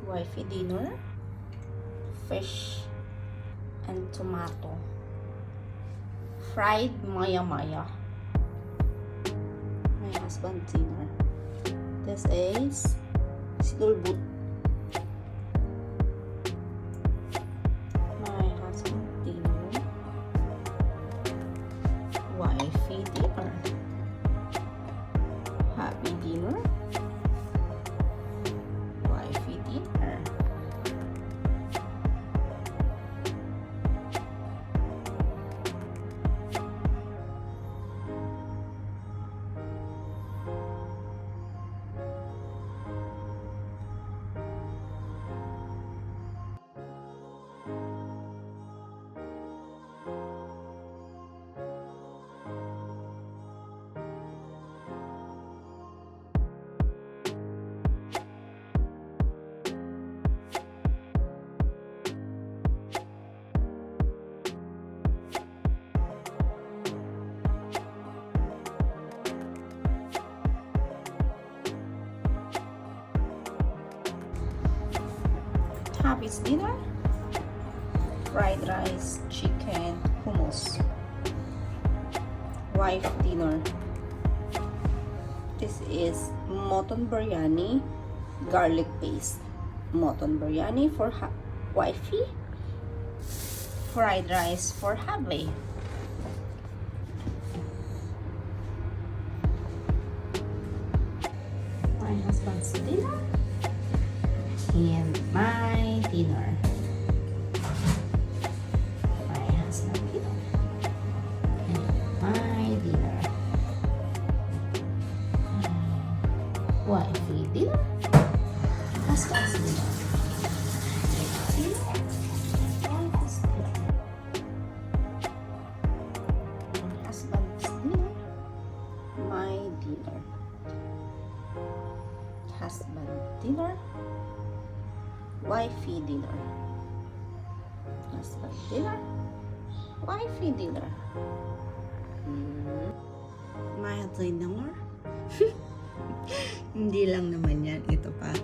Wifey dinner, fish and tomato, fried maya-maya. My husband's dinner. This is sinulbut. My husband's dinner. Wifey dinner. Hubby dinner. Wifey dinner. Hubby's dinner, fried rice, chicken, hummus. Wife dinner. This is mutton biryani, garlic paste. Mutton biryani for wifey, fried rice for hubby. My husband's dinner and my dinner. My husband's dinner and my dinner. Wifey dinner. Husband's dinner. Wife's dinner. My husband's dinner. My dinner. Husband dinner. Wifey dinner. Husband dinner. Wifey dinner. My dinner. Hindi lang naman yan. Ito pa.